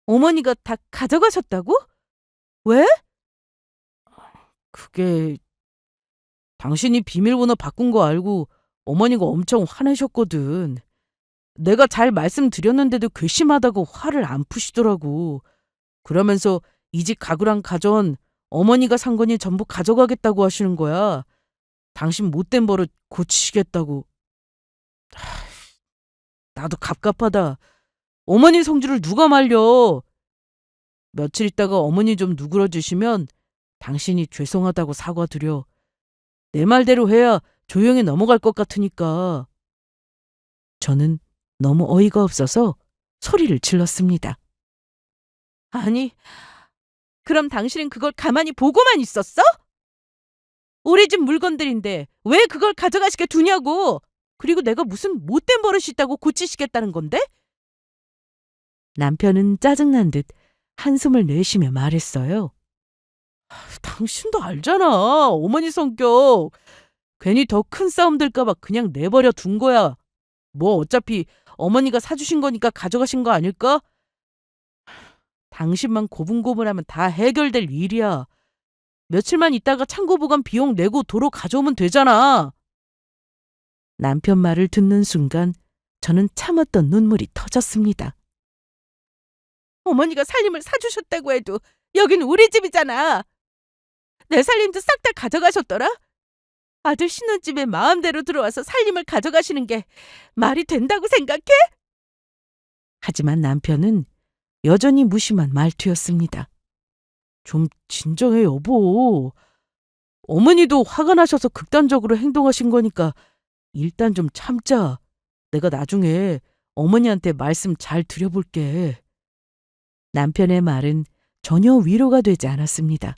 어머니가 다 가져가셨다고? 왜? 그게 당신이 비밀번호 바꾼 거 알고 어머니가 엄청 화내셨거든. 내가 잘 말씀드렸는데도 괘씸하다고 화를 안 푸시더라고. 그러면서 이 집 가구랑 가전 어머니가 산 거니 전부 가져가겠다고 하시는 거야. 당신 못된 버릇 고치시겠다고. 나도 갑갑하다. 어머니 성질을 누가 말려. 며칠 있다가 어머니 좀 누그러지시면 당신이 죄송하다고 사과드려. 내 말대로 해야 조용히 넘어갈 것 같으니까. 저는 너무 어이가 없어서 소리를 질렀습니다. 아니, 그럼 당신은 그걸 가만히 보고만 있었어? 우리 집 물건들인데 왜 그걸 가져가시게 두냐고. 그리고 내가 무슨 못된 버릇이 있다고 고치시겠다는 건데? 남편은 짜증난 듯 한숨을 내쉬며 말했어요. 당신도 알잖아. 어머니 성격. 괜히 더 큰 싸움 될까 봐 그냥 내버려 둔 거야. 뭐 어차피 어머니가 사주신 거니까 가져가신 거 아닐까? 당신만 고분고분하면 다 해결될 일이야. 며칠만 있다가 창고 보관 비용 내고 도로 가져오면 되잖아. 남편 말을 듣는 순간 저는 참았던 눈물이 터졌습니다. 어머니가 살림을 사주셨다고 해도 여긴 우리 집이잖아. 내 살림도 싹 다 가져가셨더라? 아들 신혼집에 마음대로 들어와서 살림을 가져가시는 게 말이 된다고 생각해? 하지만 남편은 여전히 무심한 말투였습니다. 좀 진정해, 여보. 어머니도 화가 나셔서 극단적으로 행동하신 거니까 일단 좀 참자. 내가 나중에 어머니한테 말씀 잘 드려볼게. 남편의 말은 전혀 위로가 되지 않았습니다.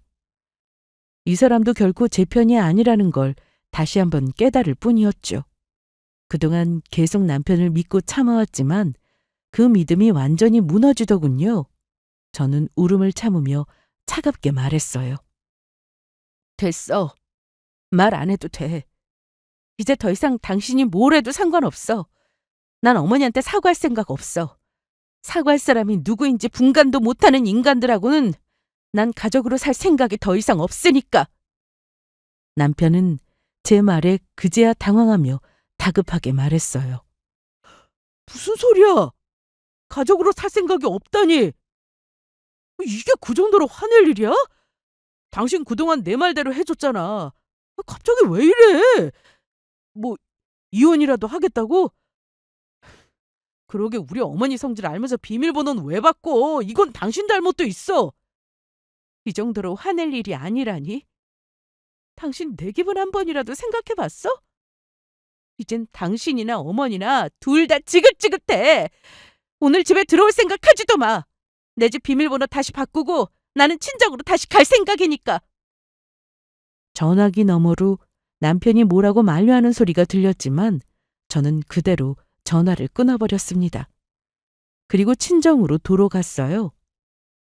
이 사람도 결코 제 편이 아니라는 걸 다시 한번 깨달을 뿐이었죠. 그동안 계속 남편을 믿고 참아왔지만 그 믿음이 완전히 무너지더군요. 저는 울음을 참으며 차갑게 말했어요. 됐어. 말 안 해도 돼. 이제 더 이상 당신이 뭘 해도 상관없어. 난 어머니한테 사과할 생각 없어. 사과할 사람이 누구인지 분간도 못하는 인간들하고는 난 가족으로 살 생각이 더 이상 없으니까. 남편은 제 말에 그제야 당황하며 다급하게 말했어요. 무슨 소리야? 가족으로 살 생각이 없다니. 이게 그 정도로 화낼 일이야? 당신 그동안 내 말대로 해줬잖아. 갑자기 왜 이래? 뭐 이혼이라도 하겠다고? 그러게 우리 어머니 성질 알면서 비밀번호는 왜 바꿔? 이건 당신 잘못도 있어. 이 정도로 화낼 일이 아니라니? 당신 내 기분 한 번이라도 생각해봤어? 이젠 당신이나 어머니나 둘 다 지긋지긋해. 오늘 집에 들어올 생각하지도 마. 내 집 비밀번호 다시 바꾸고 나는 친정으로 다시 갈 생각이니까. 전화기 너머로 남편이 뭐라고 만류하는 소리가 들렸지만 저는 그대로 전화를 끊어버렸습니다. 그리고 친정으로 도로 갔어요.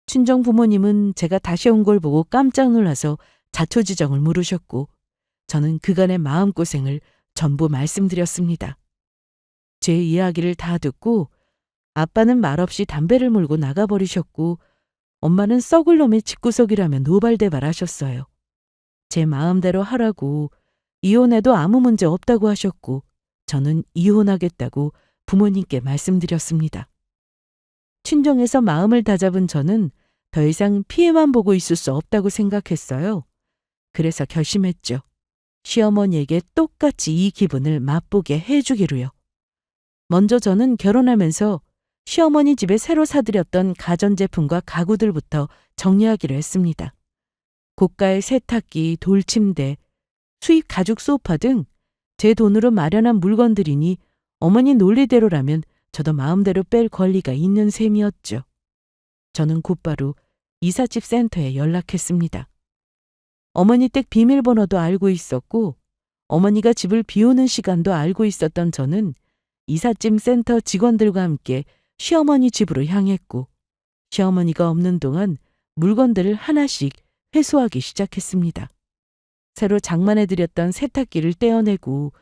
친정 부모님은 제가 다시 온 걸 보고 깜짝 놀라서 자초지정을 물으셨고 저는 그간의 마음고생을 전부 말씀드렸습니다. 제 이야기를 다 듣고 아빠는 말없이 담배를 물고 나가버리셨고 엄마는 썩을 놈의 집구석이라며 노발대발하셨어요. 제 마음대로 하라고 이혼해도 아무 문제 없다고 하셨고 저는 이혼하겠다고 부모님께 말씀드렸습니다. 친정에서 마음을 다잡은 저는 더 이상 피해만 보고 있을 수 없다고 생각했어요. 그래서 결심했죠. 시어머니에게 똑같이 이 기분을 맛보게 해주기로요. 먼저 저는 결혼하면서 시어머니 집에 새로 사들였던 가전제품과 가구들부터 정리하기로 했습니다. 고가의 세탁기, 돌침대, 수입 가죽 소파 등 제 돈으로 마련한 물건들이니 어머니 논리대로라면 저도 마음대로 뺄 권리가 있는 셈이었죠. 저는 곧바로 이삿집 센터에 연락했습니다. 어머니 댁 비밀번호도 알고 있었고 어머니가 집을 비우는 시간도 알고 있었던 저는 이삿짐 센터 직원들과 함께 시어머니 집으로 향했고 시어머니가 없는 동안 물건들을 하나씩 회수하기 시작했습니다. 새로 장만해드렸던 세탁기를 떼어내고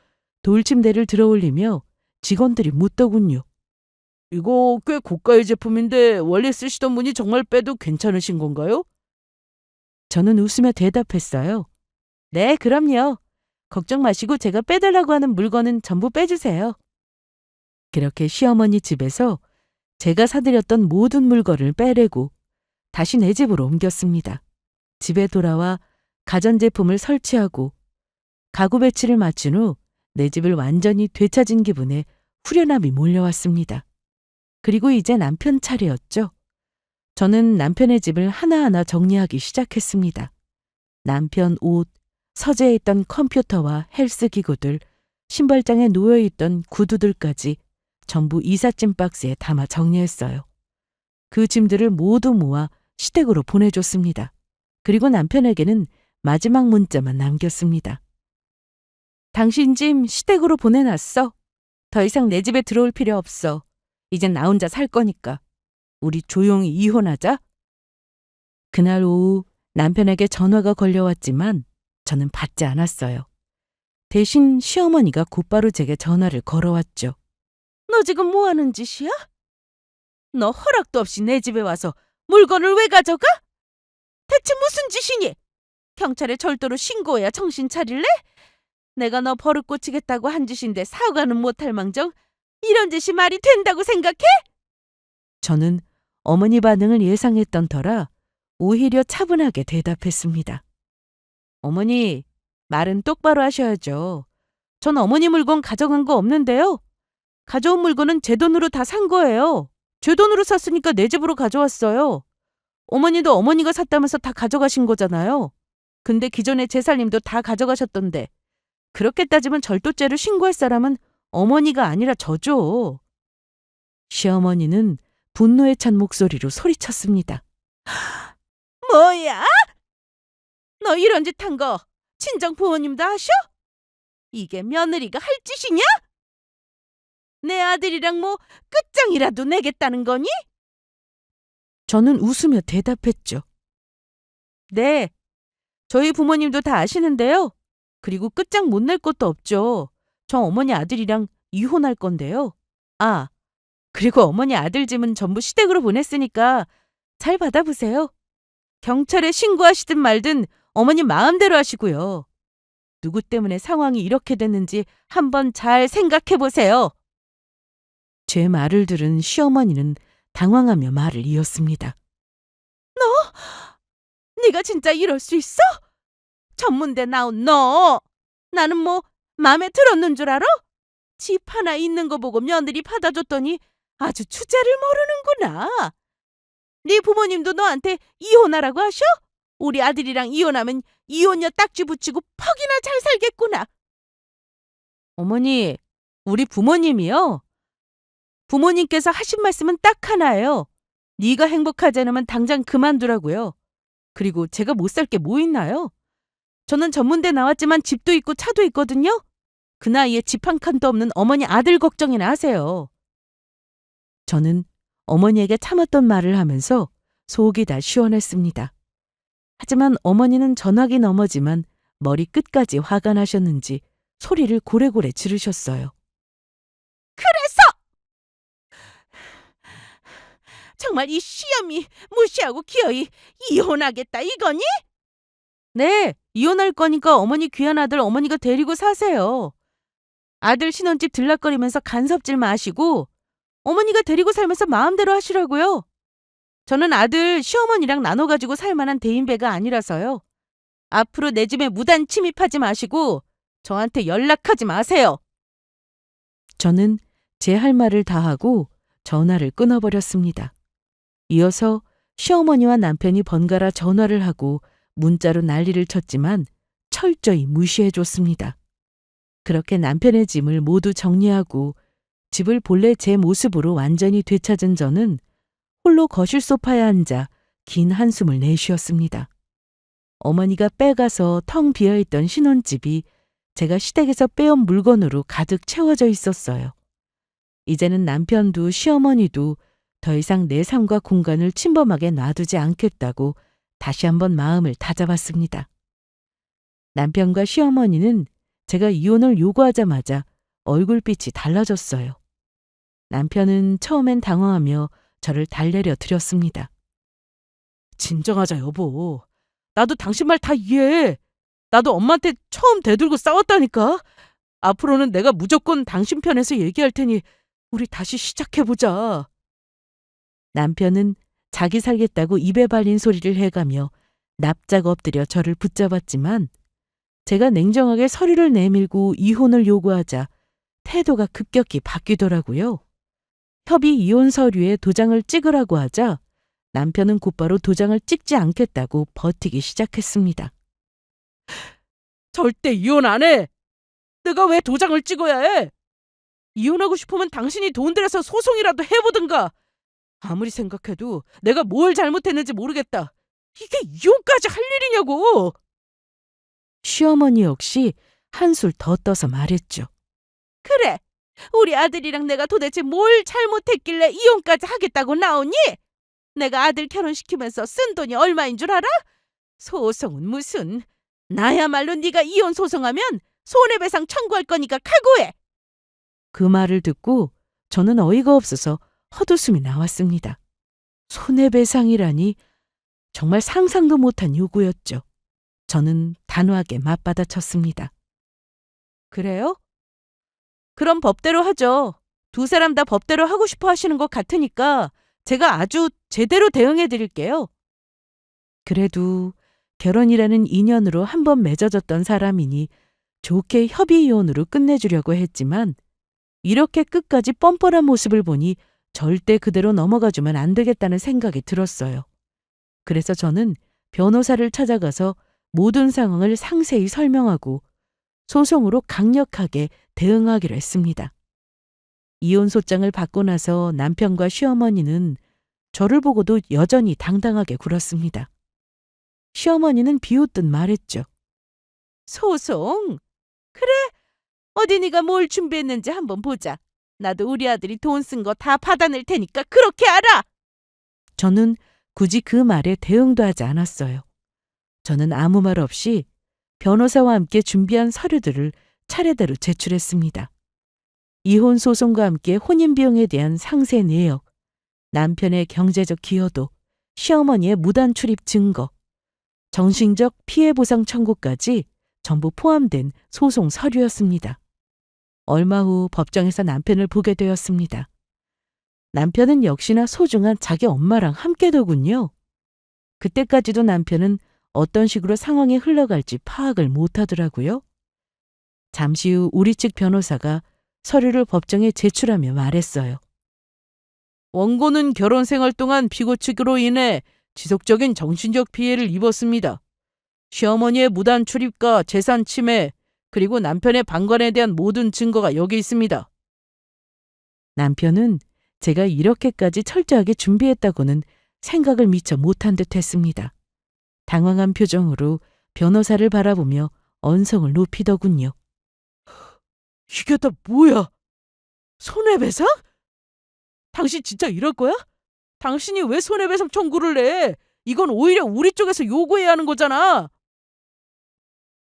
돌침대를 들어올리며 직원들이 묻더군요. 이거 꽤 고가의 제품인데 원래 쓰시던 분이 정말 빼도 괜찮으신 건가요? 저는 웃으며 대답했어요. 네, 그럼요. 걱정 마시고 제가 빼달라고 하는 물건은 전부 빼주세요. 그렇게 시어머니 집에서 제가 사드렸던 모든 물건을 빼내고 다시 내 집으로 옮겼습니다. 집에 돌아와 가전제품을 설치하고 가구 배치를 마친 후 내 집을 완전히 되찾은 기분에 후련함이 몰려왔습니다. 그리고 이제 남편 차례였죠. 저는 남편의 집을 하나하나 정리하기 시작했습니다. 남편 옷, 서재에 있던 컴퓨터와 헬스기구들, 신발장에 놓여있던 구두들까지 전부 이삿짐 박스에 담아 정리했어요. 그 짐들을 모두 모아 시댁으로 보내줬습니다. 그리고 남편에게는 마지막 문자만 남겼습니다. 당신 짐 시댁으로 보내놨어. 더 이상 내 집에 들어올 필요 없어. 이젠 나 혼자 살 거니까. 우리 조용히 이혼하자. 그날 오후 남편에게 전화가 걸려왔지만 저는 받지 않았어요. 대신 시어머니가 곧바로 제게 전화를 걸어왔죠. 너 지금 뭐 하는 짓이야? 너 허락도 없이 내 집에 와서 물건을 왜 가져가? 대체 무슨 짓이니? 경찰에 절도로 신고해야 정신 차릴래? 내가 너 버릇 고치겠다고 한 짓인데 사과는 못할 망정 이런 짓이 말이 된다고 생각해? 저는 어머니 반응을 예상했던 터라 오히려 차분하게 대답했습니다. 어머니, 말은 똑바로 하셔야죠. 전 어머니 물건 가져간 거 없는데요. 가져온 물건은 제 돈으로 다 산 거예요. 제 돈으로 샀으니까 내 집으로 가져왔어요. 어머니도 어머니가 샀다면서 다 가져가신 거잖아요. 근데 기존에 제 살림도 다 가져가셨던데 그렇게 따지면 절도죄를 신고할 사람은 어머니가 아니라 저죠. 시어머니는 분노에 찬 목소리로 소리쳤습니다. 뭐야? 너 이런 짓 한 거 친정 부모님도 아셔? 이게 며느리가 할 짓이냐? 내 아들이랑 뭐 끝장이라도 내겠다는 거니? 저는 웃으며 대답했죠. 네, 저희 부모님도 다 아시는데요. 그리고 끝장 못 낼 것도 없죠. 저 어머니 아들이랑 이혼할 건데요. 아, 그리고 어머니 아들 짐은 전부 시댁으로 보냈으니까 잘 받아보세요. 경찰에 신고하시든 말든 어머니 마음대로 하시고요. 누구 때문에 상황이 이렇게 됐는지 한번 잘 생각해보세요. 제 말을 들은 시어머니는 당황하며 말을 이었습니다. 네가 진짜 이럴 수 있어? 전문대 나온 너! 나는 뭐 맘에 들었는 줄 알아? 집 하나 있는 거 보고 며느리 받아줬더니 아주 주제를 모르는구나. 네 부모님도 너한테 이혼하라고 하셔? 우리 아들이랑 이혼하면 이혼녀 딱지 붙이고 퍽이나 잘 살겠구나. 어머니, 우리 부모님이요. 부모님께서 하신 말씀은 딱 하나예요. 네가 행복하지 않으면 당장 그만두라고요. 그리고 제가 못 살 게 뭐 있나요? 저는 전문대 나왔지만 집도 있고 차도 있거든요. 그 나이에 집 한 칸도 없는 어머니 아들 걱정이나 하세요. 저는 어머니에게 참았던 말을 하면서 속이 다 시원했습니다. 하지만 어머니는 전화기 너머지만 머리 끝까지 화가 나셨는지 소리를 고래고래 지르셨어요. 그래서 정말 이 시험이 무시하고 기어이 이혼하겠다 이거니? 네, 이혼할 거니까 어머니 귀한 아들 어머니가 데리고 사세요. 아들 신혼집 들락거리면서 간섭질 마시고 어머니가 데리고 살면서 마음대로 하시라고요. 저는 아들 시어머니랑 나눠 가지고 살 만한 대인배가 아니라서요. 앞으로 내 집에 무단 침입하지 마시고 저한테 연락하지 마세요. 저는 제 할 말을 다 하고 전화를 끊어버렸습니다. 이어서 시어머니와 남편이 번갈아 전화를 하고 문자로 난리를 쳤지만 철저히 무시해줬습니다. 그렇게 남편의 짐을 모두 정리하고 집을 본래 제 모습으로 완전히 되찾은 저는 홀로 거실 소파에 앉아 긴 한숨을 내쉬었습니다. 어머니가 빼가서 텅 비어있던 신혼집이 제가 시댁에서 빼온 물건으로 가득 채워져 있었어요. 이제는 남편도 시어머니도 더 이상 내 삶과 공간을 침범하게 놔두지 않겠다고 다시 한번 마음을 다잡았습니다. 남편과 시어머니는 제가 이혼을 요구하자마자 얼굴빛이 달라졌어요. 남편은 처음엔 당황하며 저를 달래려 드렸습니다. 진정하자 여보. 나도 당신 말 다 이해해. 나도 엄마한테 처음 대들고 싸웠다니까. 앞으로는 내가 무조건 당신 편에서 얘기할 테니 우리 다시 시작해보자. 남편은 자기 살겠다고 입에 발린 소리를 해가며 납작 엎드려 저를 붙잡았지만 제가 냉정하게 서류를 내밀고 이혼을 요구하자 태도가 급격히 바뀌더라고요. 협의 이혼 서류에 도장을 찍으라고 하자 남편은 곧바로 도장을 찍지 않겠다고 버티기 시작했습니다. 절대 이혼 안 해! 내가 왜 도장을 찍어야 해? 이혼하고 싶으면 당신이 돈 들여서 소송이라도 해보든가! 아무리 생각해도 내가 뭘 잘못했는지 모르겠다. 이게 이혼까지 할 일이냐고! 시어머니 역시 한술 더 떠서 말했죠. 그래, 우리 아들이랑 내가 도대체 뭘 잘못했길래 이혼까지 하겠다고 나오니? 내가 아들 결혼시키면서 쓴 돈이 얼마인 줄 알아? 소송은 무슨. 나야말로 네가 이혼 소송하면 손해배상 청구할 거니까 각오해. 그 말을 듣고 저는 어이가 없어서 헛웃음이 나왔습니다. 손해배상이라니 정말 상상도 못한 요구였죠. 저는 단호하게 맞받아쳤습니다. 그래요? 그럼 법대로 하죠. 두 사람 다 법대로 하고 싶어 하시는 것 같으니까 제가 아주 제대로 대응해 드릴게요. 그래도 결혼이라는 인연으로 한번 맺어졌던 사람이니 좋게 협의 이혼으로 끝내주려고 했지만 이렇게 끝까지 뻔뻔한 모습을 보니 절대 그대로 넘어가주면 안 되겠다는 생각이 들었어요. 그래서 저는 변호사를 찾아가서 모든 상황을 상세히 설명하고 소송으로 강력하게 대응하기로 했습니다. 이혼 소장을 받고 나서 남편과 시어머니는 저를 보고도 여전히 당당하게 굴었습니다. 시어머니는 비웃듯 말했죠. 소송? 그래? 어디 네가 뭘 준비했는지 한번 보자. 나도 우리 아들이 돈 쓴 거 다 받아낼 테니까 그렇게 알아! 저는 굳이 그 말에 대응도 하지 않았어요. 저는 아무 말 없이 변호사와 함께 준비한 서류들을 차례대로 제출했습니다. 이혼 소송과 함께 혼인 비용에 대한 상세 내역, 남편의 경제적 기여도, 시어머니의 무단 출입 증거, 정신적 피해 보상 청구까지 전부 포함된 소송 서류였습니다. 얼마 후 법정에서 남편을 보게 되었습니다. 남편은 역시나 소중한 자기 엄마랑 함께더군요. 그때까지도 남편은 어떤 식으로 상황이 흘러갈지 파악을 못하더라고요. 잠시 후 우리 측 변호사가 서류를 법정에 제출하며 말했어요. 원고는 결혼 생활 동안 피고 측으로 인해 지속적인 정신적 피해를 입었습니다. 시어머니의 무단 출입과 재산 침해, 그리고 남편의 방관에 대한 모든 증거가 여기 있습니다. 남편은 제가 이렇게까지 철저하게 준비했다고는 생각을 미처 못한 듯 했습니다. 당황한 표정으로 변호사를 바라보며 언성을 높이더군요. 이게 다 뭐야? 손해배상? 당신 진짜 이럴 거야? 당신이 왜 손해배상 청구를 해? 이건 오히려 우리 쪽에서 요구해야 하는 거잖아.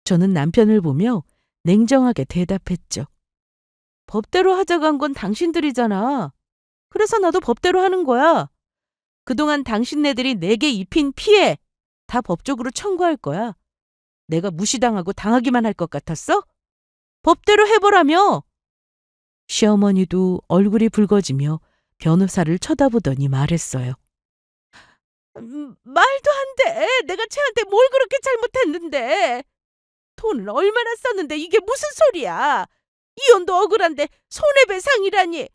저는 남편을 보며 냉정하게 대답했죠. 법대로 하자고 한 건 당신들이잖아. 그래서 나도 법대로 하는 거야. 그동안 당신네들이 내게 입힌 피해 다 법적으로 청구할 거야. 내가 무시당하고 당하기만 할 것 같았어? 법대로 해보라며. 시어머니도 얼굴이 붉어지며 변호사를 쳐다보더니 말했어요. 말도 안 돼. 내가 쟤한테 뭘 그렇게 잘못했는데. 돈을 얼마나 썼는데 이게 무슨 소리야. 이혼도 억울한데 손해배상이라니.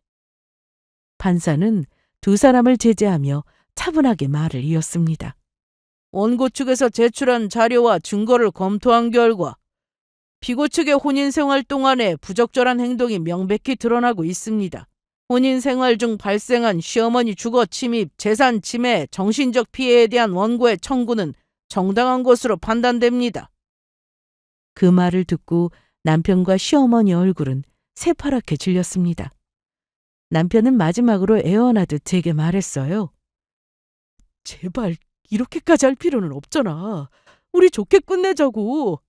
판사는 두 사람을 제재하며 차분하게 말을 이었습니다. 원고 측에서 제출한 자료와 증거를 검토한 결과 피고 측의 혼인생활 동안에 부적절한 행동이 명백히 드러나고 있습니다. 혼인생활 중 발생한 시어머니 주거 침입, 재산 침해, 정신적 피해에 대한 원고의 청구는 정당한 것으로 판단됩니다. 그 말을 듣고 남편과 시어머니 얼굴은 새파랗게 질렸습니다. 남편은 마지막으로 애원하듯 제게 말했어요. 제발 이렇게까지 할 필요는 없잖아. 우리 좋게 끝내자고.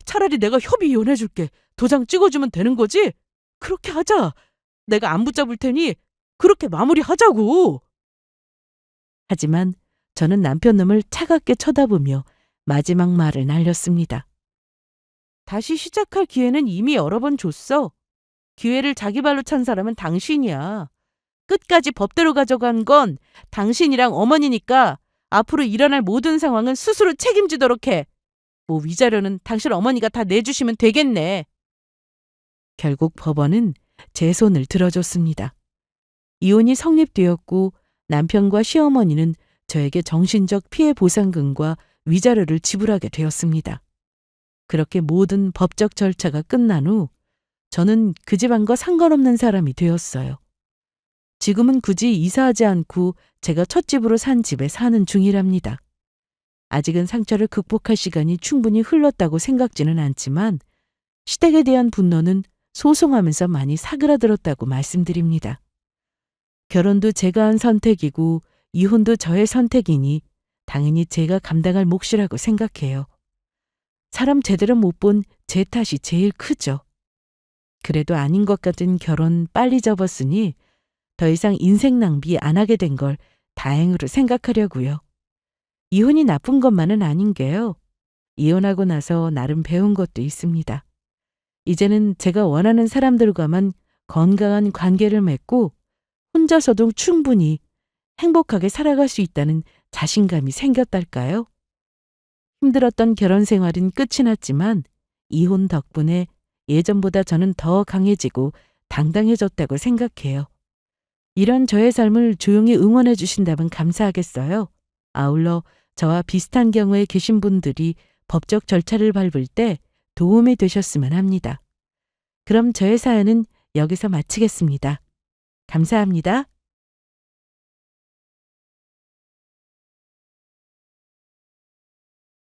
차라리 내가 협의 이혼해줄게. 도장 찍어주면 되는 거지? 그렇게 하자. 내가 안 붙잡을 테니 그렇게 마무리하자고. 하지만 저는 남편 놈을 차갑게 쳐다보며 마지막 말을 날렸습니다. 다시 시작할 기회는 이미 여러 번 줬어. 기회를 자기 발로 찬 사람은 당신이야. 끝까지 법대로 가져간 건 당신이랑 어머니니까 앞으로 일어날 모든 상황은 스스로 책임지도록 해. 뭐 위자료는 당신 어머니가 다 내주시면 되겠네. 결국 법원은 제 손을 들어줬습니다. 이혼이 성립되었고 남편과 시어머니는 저에게 정신적 피해 보상금과 위자료를 지불하게 되었습니다. 그렇게 모든 법적 절차가 끝난 후 저는 그 집안과 상관없는 사람이 되었어요. 지금은 굳이 이사하지 않고 제가 첫 집으로 산 집에 사는 중이랍니다. 아직은 상처를 극복할 시간이 충분히 흘렀다고 생각지는 않지만 시댁에 대한 분노는 소송하면서 많이 사그라들었다고 말씀드립니다. 결혼도 제가 한 선택이고 이혼도 저의 선택이니 당연히 제가 감당할 몫이라고 생각해요. 사람 제대로 못 본 제 탓이 제일 크죠. 그래도 아닌 것 같은 결혼 빨리 접었으니 더 이상 인생 낭비 안 하게 된 걸 다행으로 생각하려고요. 이혼이 나쁜 것만은 아닌 게요. 이혼하고 나서 나름 배운 것도 있습니다. 이제는 제가 원하는 사람들과만 건강한 관계를 맺고 혼자서도 충분히 행복하게 살아갈 수 있다는 자신감이 생겼달까요? 힘들었던 결혼 생활은 끝이 났지만 이혼 덕분에 예전보다 저는 더 강해지고 당당해졌다고 생각해요. 이런 저의 삶을 조용히 응원해 주신다면 감사하겠어요. 아울러 저와 비슷한 경우에 계신 분들이 법적 절차를 밟을 때 도움이 되셨으면 합니다. 그럼 저의 사연은 여기서 마치겠습니다. 감사합니다.